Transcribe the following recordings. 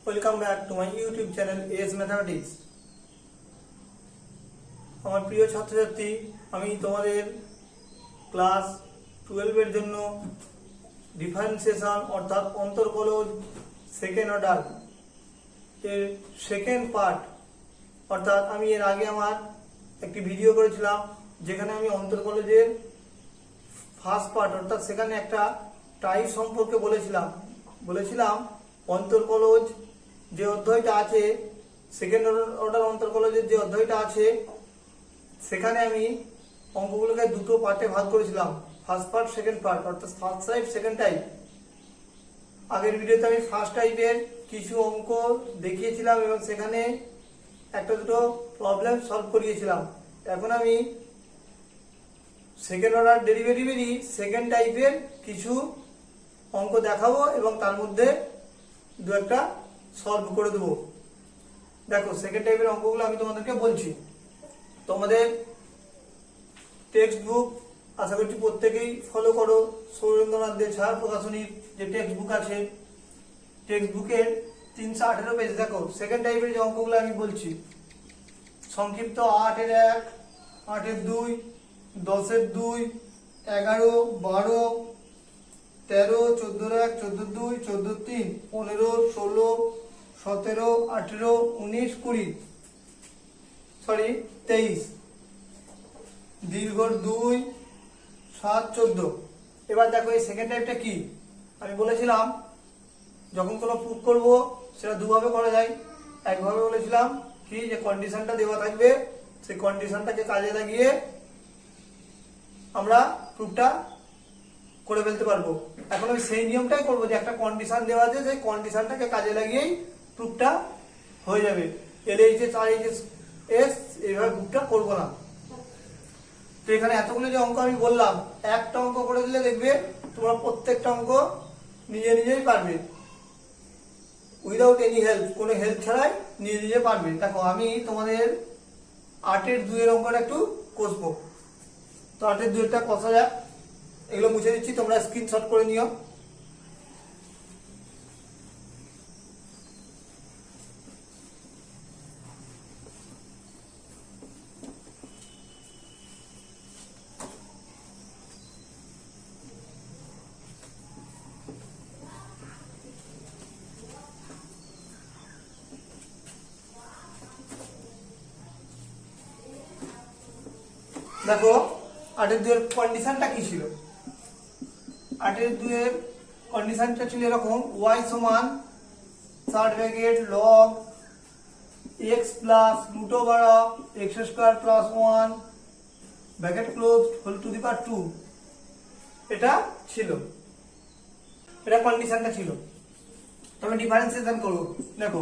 Welcome back to my YouTube channel S mathematics. আমার প্রিয় ছাত্রছাত্রী, আমি তোমাদের ক্লাস 12 এর জন্য ডিফারেন্সিয়েশন অর্থাৎ অন্তর্কলজ সেকেন্ড অর্ডার এর সেকেন্ড পার্ট অর্থাৎ আমি এর আগে আমার একটি ভিডিও করেছিলাম যেখানে আমি অন্তর্কলজের ফার্স্ট পার্ট অর্থাৎ সেখানে একটা টাইপ সম্পর্কে বলেছিলাম অন্তর্কলজ যে অধ্যায়টা আছে, সেকেন্ড অর্ডার অন্তর্কলজের যে অধ্যায়টা আছে সেখানে আমি অঙ্কগুলোকে দুটো পার্টে ভাগ করেছিলাম, ফার্স্ট পার্ট সেকেন্ড পার্ট অর্থাৎ ফার্স্ট টাইপ সেকেন্ড টাইপ। আগের ভিডিওতে আমি ফার্স্ট টাইপের কিছু অঙ্ক দেখিয়েছিলাম এবং সেখানে একটা দুটো প্রবলেম সলভ করিয়েছিলাম। এখন আমি সেকেন্ড অর্ডার ডেরিভেটিভেরই সেকেন্ড টাইপের কিছু অঙ্ক দেখাবো এবং তার মধ্যে দু একটা সলভ করে দেবো। দেখো, সেকেন্ড টাইপের অঙ্কগুলো আমি তোমাদেরকে বলছি। তোমাদের টেক্সট বুক আশা করছি প্রত্যেকেই ফলো করো। সৌরেন্দ্রনাথ দে ছাড়া প্রকাশনীর যে টেক্সট বুক আছে, টেক্সট বুকের 318 পেজ দেখো সেকেন্ড টাইপের যে অঙ্কগুলো আমি বলছি। সংক্ষিপ্ত 8 এর 1, 8 এর 2, 10 এর 2, 11, 12, 13, 14 এর 1, 14 এর 2, 14 এর 3, 15, 16, 17, 18, 19, 20 23, দীর্ঘ 2, 7, 14। এবার দেখো এই সেকেন্ড টাইপটা কি। আমি বলেছিলাম যখন কোনো প্রুফ করব সেটা দুভাবে করা যায়। একভাবে বলেছিলাম কি, যে কন্ডিশনটা দেওয়া থাকবে সেই কন্ডিশনটাকে কাজে লাগিয়ে আমরা প্রুফটা করে ফেলতে পারবো। এখন আমি সেই নিয়মটাই করবো যে একটা কন্ডিশন দেওয়া আছে, সেই কন্ডিশনটাকে কাজে লাগিয়েই প্রুফটা হয়ে যাবে। LHS RHS এইভাবে প্রুফটা করবো না। তো এখানে এতগুলো যে অঙ্ক আমি বললাম, একটা অঙ্ক করে দিলে দেখবে তোমরা প্রত্যেকটা অঙ্ক নিজেই পারবে, উইদাউট এনি হেল্প, কোনো হেল্প ছাড়াই নিজে পারবে। দেখো আমি তোমাদের 8 এর 2 এর অঙ্কটা একটু কষবো। তো 8 এর 2 এরটা কষা যাক। এগুলো মুছে দিচ্ছি, তোমরা স্ক্রিনশট করে নিও। দেখো 8 এর 2 এর কন্ডিশনটা কি ছিল। 8 এর 2 এর কন্ডিশনটা ছিল এরকম, y সমান third bracket log x plus root over of x square plus 1 bracket close whole to the power 2। এটা ছিল, এটা কন্ডিশনটা ছিল। তবে ডিফারেন্সিয়েশন করব। দেখো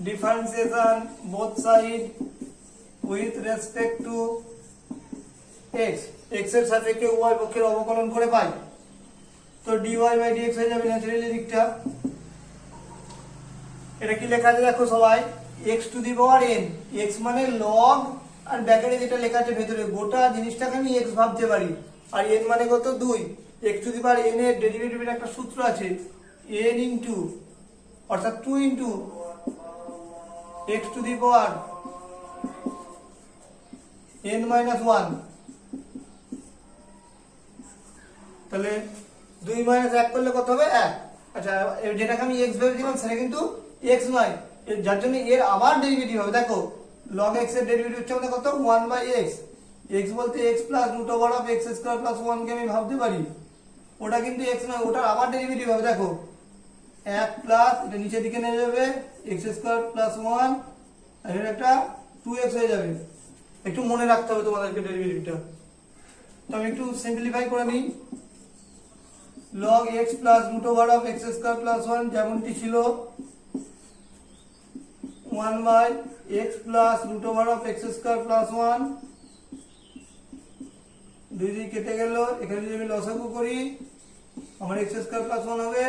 differentiation both side with respect two x, x এর সাপেক্ষে y পক্ষের অবকলন করে পাই। তো dy বাই dx হয়ে যাবে ন্যাচারালি দিকটা। এটা কি লেখা আছে দেখো সবাই, x two the power n, x মানে log আর ব্র্যাকেটে যেটা লেখা আছে ভেতরে গোটা জিনিসটাকে আমি x ভাবতে পারি, আর n মানে কত 2। x two the power n এর ডেরিভেটিভের একটা সূত্র আছে, n ইনটু অর্থাৎ 2 into x two the power n minus 1। তাহলে 2 মাইনাস 1 করলে কত হবে 1। আচ্ছা, যেটাকে আমি x ভেবেছিলাম সেটা কিন্তু x নয়, যার জন্য এর আবার ডেরিভেটিভ হবে। দেখো log x এর ডেরিভেটিভ হচ্ছে আমাদের কত 1 বাই x। x বলতে x plus root over of x square plus 1 কে আমি ভাবতে পারি, ওটা কিন্তু x নয়, ওটার আবার ডেরিভেটিভ হবে। দেখো 1 প্লাস এটা নিচের দিকে নিয়ে যাবে x স্কয়ার প্লাস 1 আর এটা একটা 2x হয়ে যাবে। একটু মনে রাখতে হবে তোমাদেরকে ডেরিভেটিভটা। তো আমি একটু সিম্পলিফাই করে নিই। log x plus root over of x square plus 1 যেমনটি ছিল 1 by x plus root over of x square plus 1, দুই দিক কেটে গেল। এখানে যদি আমি লসাগু করি আমার x স্কয়ার প্লাস 1 হবে,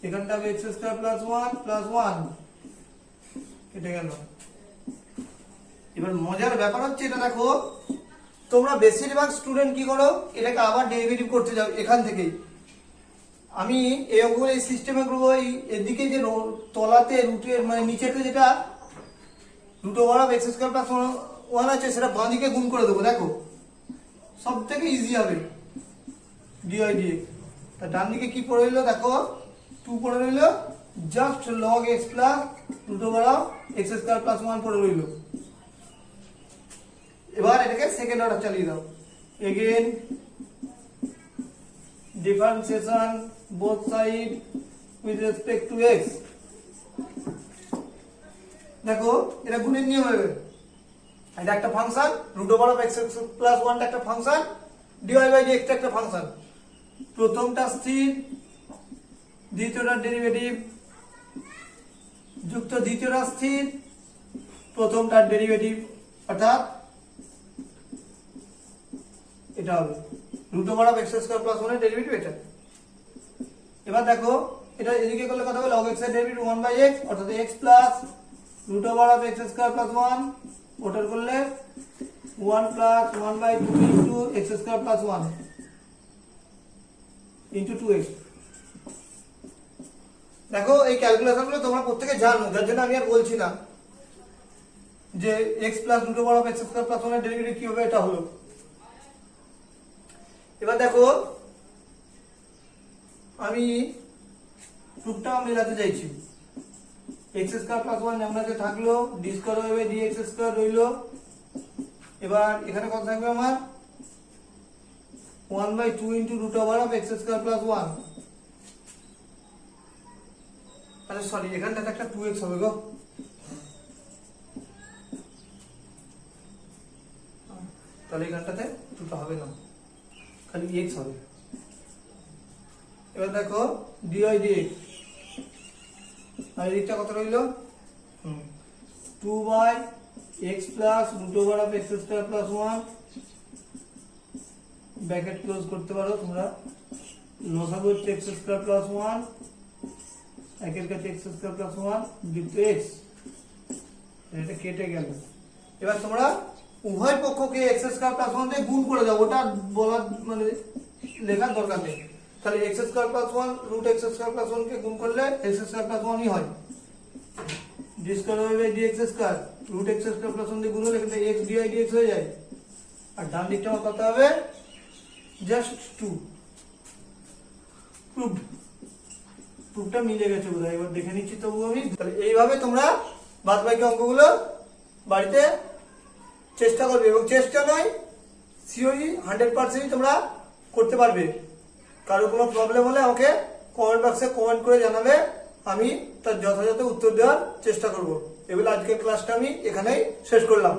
এখানটা হবে x স্কয়ার প্লাস 1 প্লাস 1 কেটে গেল। এবার মজার ব্যাপার হচ্ছে এটা দেখো, তোমরা বেশিরভাগ স্টুডেন্ট কি করো, এটাকে আবার ডেরিভেটিভ করতে যাও এখান থেকেই। আমি এই অঙ্কগুলো এই সিস্টেমে করবো, এদিকে যে তলাতে রুটের মানে নিচেতে যেটা root over of x square plus 1 আছে সেটা বাঁ দিকে গুণ করে দেবো। দেখো সব থেকে ইজি হবে ডিআই ডিএক্স। তা ডান দিকে কি পড়ে রইলো দেখো 2 পড়ে রইলো, just log x plus root over of x square plus 1 পড়ে রইলো। এবার এটাকে সেকেন্ড অর্ডার চালিয়ে দাও। Again differentiation both side with respect to x. দেখো এটা গুণের নিয়ম হবে, এটা একটা function root over of x plus 1 একটা ফাংশন, ডিওয়াই বাই ডিএক্স একটা ফাংশন। প্রথমটা স্থির, দ্বিতীয়টার ডেরিভেটিভ যুক্ত দ্বিতীয়টা স্থির, প্রথমটার ডেরিভেটিভ অর্থাৎ এটা হবে root over of x square plus 1 এর ডেরিভেটিভ এটা। এবার দেখো এটা এদিকে করলে কত হবে, log x এর ডেরিভেটিভ 1 বাই x অর্থাৎ x plus root over of x square plus 1, ওটার করলে 1 plus 1 by 2 into x square plus 1 into 2x। দেখো এই ক্যালকুলেশনগুলো তোমরা প্রত্যেকে জানো, যার জন্য আমি আর বলছি না যে x plus root over of x square plus 1 এর ডেরিভেটিভ কি হবে, এটা হলো। এবার দেখো আমি প্রুফটা মেলাতে চাইছি। এক্স স্কয়ার প্লাস 1 যেমন আছে থাকলো, ডি স্কয়ার হবে ডি এক্স স্কয়ার রইলো। এবার এখানে কত থাকবে আমার 1 by 2 into root over of x square plus 1। আচ্ছা সরি, এখানটাতে একটা 2x হবে গো, তাহলে এখানটাতে 2টা হবে না, খালি x হবে। এবার দেখো ডিআই ডিএক্স, আর এদিকটা কত রইলো 2 by x plus root over of x square plus 1, bracket close করতে পারো তোমরা। লসাগু হচ্ছে এক্স স্কয়ার প্লাস 1, একের কাছে এক্স স্কয়ার প্লাস 1 যুক্ত এক্স, এটা কেটে গেল। এবার তোমরা উভয় পক্ষকে এক্স স্কয়ার প্লাস 1 দিয়ে গুণ করে দাও, ওটা বলার মানে লেখার দরকার নেই। তাহলে x square plus 1 root x square plus 1 কে গুণ করলে এক্স স্কয়ার প্লাস 1 ই হয়। ডি স্কয়ার হবে d x square, root x square plus 1 দিয়ে গুণ হলে কিন্তু এক্স ডিআই ডিএক্স হয়ে যায়। আর ডান দিকটা আমার কত হবে, জাস্ট 2। প্রুফটা মিলে গেছে বোধহয়, এবার দেখে নিচ্ছি তবু আমি। তাহলে এইভাবে তোমরা বাদবাকি অঙ্কগুলো বাড়িতে চেষ্টা করবে, এবং চেষ্টা নয় সিওরি 100% তোমরা করতে পারবে। কারো কোনো প্রবলেম হলে আমাকে কমেন্ট বক্সে কমেন্ট করে জানাবে, আমি তার যথাযথ উত্তর দেওয়ার চেষ্টা করব। এবার আজকের ক্লাসটা আমি এখানেই শেষ করলাম।